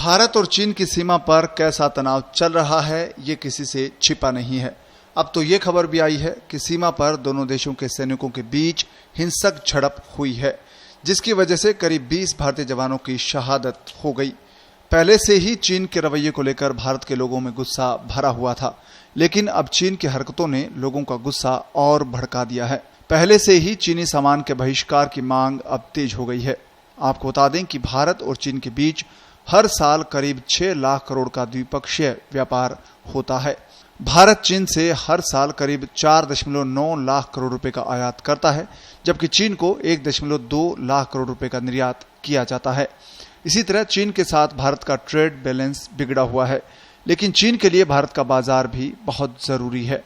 भारत और चीन की सीमा पर कैसा तनाव चल रहा है, ये किसी से छिपा नहीं है। अब तो ये खबर भी आई है कि सीमा पर दोनों देशों के सैनिकों के बीच हिंसक झड़प हुई है, जिसकी वजह से करीब 20 भारतीय जवानों की शहादत हो गई। पहले से ही चीन के रवैये को लेकर भारत के लोगों में गुस्सा भरा हुआ था, लेकिन अब चीन की हरकतों ने लोगों का गुस्सा और भड़का दिया है। पहले से ही चीनी सामान के बहिष्कार की मांग अब तेज हो गई है। आपको बता दें कि भारत और चीन के बीच हर साल करीब 6 लाख करोड़ का द्विपक्षीय व्यापार होता है। भारत चीन से हर साल करीब 4.9 लाख करोड़ रुपए का आयात करता है, जबकि चीन को 1.2 लाख करोड़ रुपए का निर्यात किया जाता है। इसी तरह चीन के साथ भारत का ट्रेड बैलेंस बिगड़ा हुआ है, लेकिन चीन के लिए भारत का बाजार भी बहुत जरूरी है।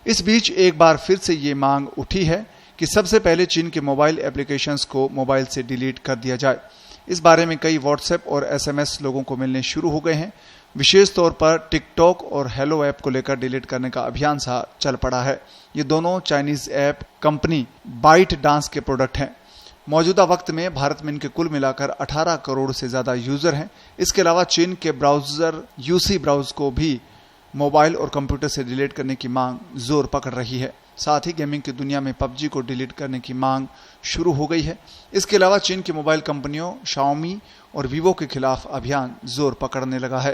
इस बीच एक बार फिर से ये मांग उठी है कि सबसे पहले चीन के मोबाइल एप्लीकेशंस को मोबाइल से डिलीट कर दिया जाए। इस बारे में कई व्हाट्सएप और एसएमएस लोगों को मिलने शुरू हो गए हैं। विशेष तौर पर टिकटॉक और हेलो ऐप को लेकर डिलीट करने का अभियान सा चल पड़ा है। ये दोनों Chinese app company ByteDance के प्रोडक्ट हैं। मौजूदा वक्त में भारत में इनके कुल मिलाकर 18 करोड़ से ज्यादा यूजर हैं। इसके अलावा चीन के ब्राउजर यूसी ब्राउज को भी मोबाइल और कंप्यूटर से डिलीट करने की मांग जोर पकड़ रही है। साथ ही गेमिंग की दुनिया में पबजी को डिलीट करने की मांग शुरू हो गई है। इसके अलावा चीन की मोबाइल कंपनियों शाओमी और वीवो के खिलाफ अभियान जोर पकड़ने लगा है।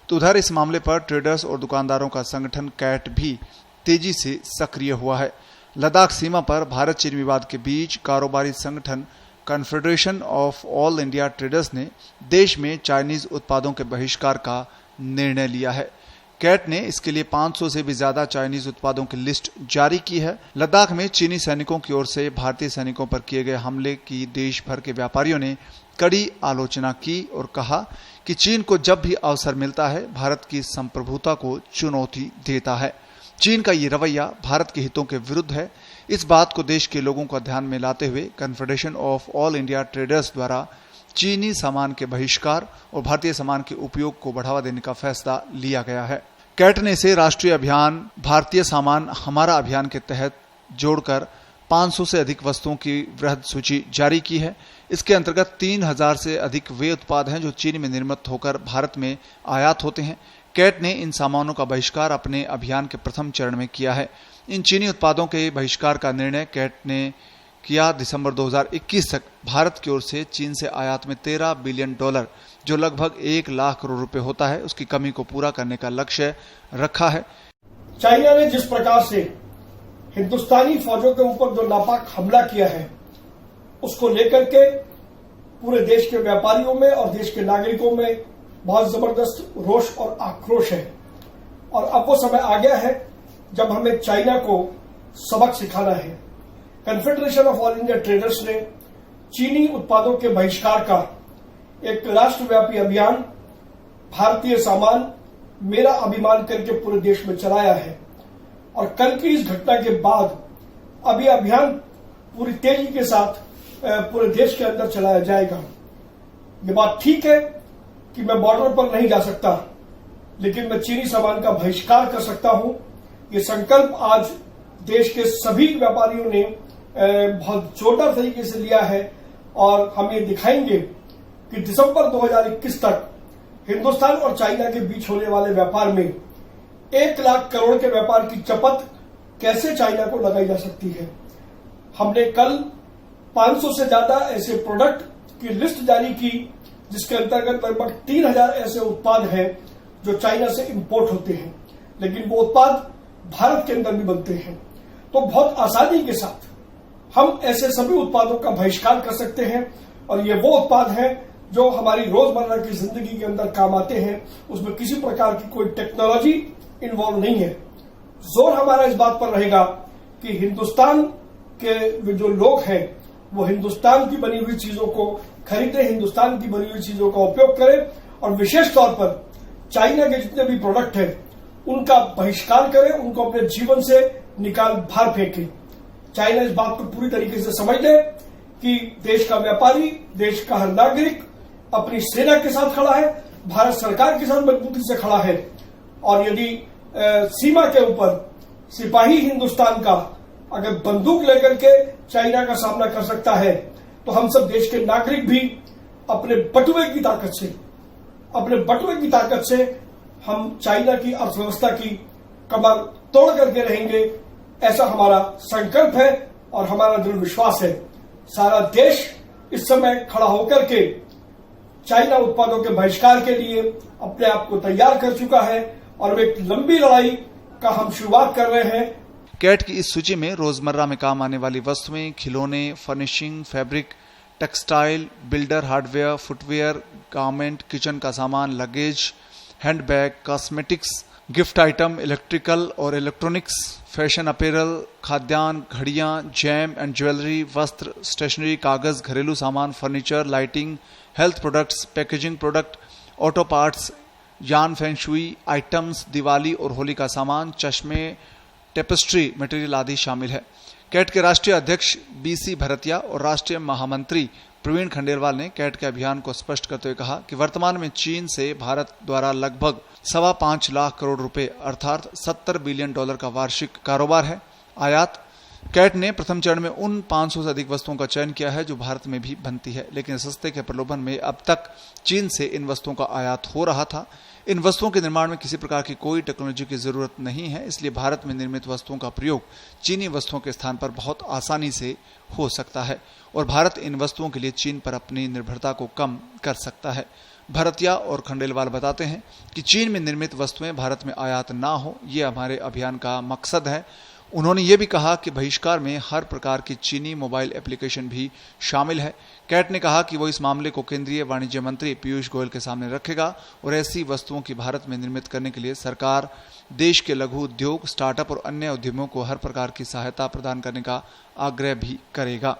तो उधर इस मामले पर ट्रेडर्स और दुकानदारों का संगठन कैट भी तेजी से सक्रिय हुआ है। लद्दाख सीमा पर भारत चीन विवाद के बीच कारोबारी संगठन confederation of all India traders ने देश में चाइनीज उत्पादों के बहिष्कार का निर्णय लिया है। कैट ने इसके लिए 500 से भी ज्यादा चाइनीज उत्पादों की लिस्ट जारी की है। लद्दाख में चीनी सैनिकों की ओर से भारतीय सैनिकों पर किए गए हमले की देश भर के व्यापारियों ने कड़ी आलोचना की और कहा कि चीन को जब भी अवसर मिलता है भारत की संप्रभुता को चुनौती देता है। चीन का ये रवैया भारत के हितों के विरुद्ध है। इस बात को देश के लोगों का ध्यान में लाते हुए confederation of all India traders द्वारा चीनी सामान के बहिष्कार और भारतीय सामान के उपयोग को बढ़ावा देने का फैसला लिया गया है। कैट ने इसे राष्ट्रीय अभियान भारतीय सामान हमारा अभियान के तहत जोड़कर 500 से अधिक वस्तुओं की वृहद सूची जारी की है। इसके अंतर्गत 3000 से अधिक वे उत्पाद हैं जो चीन में निर्मित होकर भारत में आयात होते हैं। कैट ने इन सामानों का बहिष्कार अपने अभियान के प्रथम चरण में किया है। इन चीनी उत्पादों के बहिष्कार का निर्णय कैट ने किया। दिसंबर 2021 तक भारत की ओर से चीन से आयात में $13 बिलियन जो लगभग 1 लाख करोड़ रुपए होता है, उसकी कमी को पूरा करने का लक्ष्य रखा है। चाइना ने जिस प्रकार से हिंदुस्तानी फौजों के ऊपर जो नापाक हमला किया है, उसको लेकर के पूरे देश के व्यापारियों में और देश के नागरिकों में बहुत जबरदस्त रोष और आक्रोश है। और अब वो समय आ गया है जब हमें चाइना को सबक सिखाना है। Confederation of all India traders ने चीनी उत्पादों के बहिष्कार का एक राष्ट्रव्यापी अभियान भारतीय सामान मेरा अभिमान करके पूरे देश में चलाया है। और कल की इस घटना के बाद अब यह अभियान पूरी तेजी के साथ पूरे देश के अंदर चलाया जाएगा। ये बात ठीक है कि मैं बॉर्डर पर नहीं जा सकता, लेकिन मैं चीनी सामान का बहिष्कार कर सकता हूं। ये संकल्प आज देश के सभी व्यापारियों ने बहुत जोरदार तरीके से लिया है और हम ये दिखाएंगे कि दिसंबर 2021 तक हिंदुस्तान और चाइना के बीच होने वाले व्यापार में 1 लाख करोड़ के व्यापार की चपत कैसे चाइना को लगाई जा सकती है। हमने कल 500 से ज्यादा ऐसे प्रोडक्ट की लिस्ट जारी की, जिसके अंतर्गत लगभग 3000 ऐसे उत्पाद हैं जो चाइना से इंपोर्ट होते हैं, लेकिन वो उत्पाद भारत के अंदर भी बनते हैं। तो बहुत आसानी के साथ हम ऐसे सभी उत्पादों का बहिष्कार कर सकते हैं। और ये वो उत्पाद हैं जो हमारी रोजमर्रा की जिंदगी के अंदर काम आते हैं। उसमें किसी प्रकार की कोई टेक्नोलॉजी इन्वॉल्व नहीं है। जोर हमारा इस बात पर रहेगा कि हिंदुस्तान के जो लोग हैं वो हिंदुस्तान की बनी हुई चीजों को खरीदें, हिंदुस्तान की बनी हुई चीजों का उपयोग करें और विशेष तौर पर चाइना के जितने भी प्रोडक्ट हैं उनका बहिष्कार करें, उनको अपने जीवन से निकाल बाहर फेंकें। चाइना इस बात को पूरी तरीके से समझ ले कि देश का व्यापारी, देश का हर नागरिक अपनी सेना के साथ खड़ा है, भारत सरकार के साथ मजबूती से खड़ा है। और यदि सीमा के ऊपर सिपाही हिंदुस्तान का अगर बंदूक लेकर के चाइना का सामना कर सकता है, तो हम सब देश के नागरिक भी अपने बटुए की ताकत से अपने बटुए की ताकत से हम चाइना की अर्थव्यवस्था की कमर तोड़ करके रहेंगे, ऐसा हमारा संकल्प है और हमारा दृढ़ विश्वास है। सारा देश इस समय खड़ा होकर के चाइना उत्पादों के बहिष्कार के लिए अपने आप को तैयार कर चुका है और एक लंबी लड़ाई का हम शुरुआत कर रहे हैं। कैट की इस सूची में रोजमर्रा में काम आने वाली वस्तुएं, खिलौने, furnishing, fabric, textile, builder, hardware, footwear, garment, kitchen का सामान, luggage, handbag, cosmetics, gift item, electrical और इलेक्ट्रॉनिक्स, फैशन अपैरल, खाद्यान्न, घड़ियां, जैम एंड ज्वेलरी, वस्त्र, स्टेशनरी, कागज, घरेलू सामान, furniture, lighting, health products, packaging product, auto parts, यान फेंगशुई आइटम्स, दिवाली और होली का सामान, चश्मे, टेपेस्ट्री मटेरियल आदि शामिल है। कैट के राष्ट्रीय अध्यक्ष बीसी भरतिया और राष्ट्रीय महामंत्री प्रवीण खंडेलवाल ने कैट के अभियान को स्पष्ट करते हुए कहा कि वर्तमान में चीन से भारत द्वारा लगभग 5.25 लाख करोड़ रुपए अर्थात $70 बिलियन का वार्षिक कारोबार है। आयात कैट ने प्रथम चरण में उन 500 से अधिक वस्तुओं का चयन किया है जो भारत में भी बनती है, लेकिन सस्ते के प्रलोभन में अब तक चीन से इन वस्तुओं का आयात हो रहा था। इन वस्तुओं के निर्माण में किसी प्रकार की कोई टेक्नोलॉजी की जरूरत नहीं है, इसलिए भारत में निर्मित वस्तुओं का प्रयोग चीनी वस्तुओं के स्थान पर बहुत आसानी से हो सकता है और भारत इन वस्तुओं के लिए चीन पर अपनी निर्भरता को कम कर सकता है। भरतिया और खंडेलवाल बताते हैं कि चीन में निर्मित वस्तुएं भारत में आयात ना हो, ये हमारे अभियान का मकसद है। उन्होंने ये भी कहा कि बहिष्कार में हर प्रकार की चीनी मोबाइल एप्लीकेशन भी शामिल है। कैट ने कहा कि वो इस मामले को केंद्रीय वाणिज्य मंत्री पीयूष गोयल के सामने रखेगा और ऐसी वस्तुओं की भारत में निर्मित करने के लिए सरकार देश के लघु उद्योग, स्टार्टअप और अन्य उद्यमों को हर प्रकार की सहायता प्रदान करने का आग्रह भी करेगा।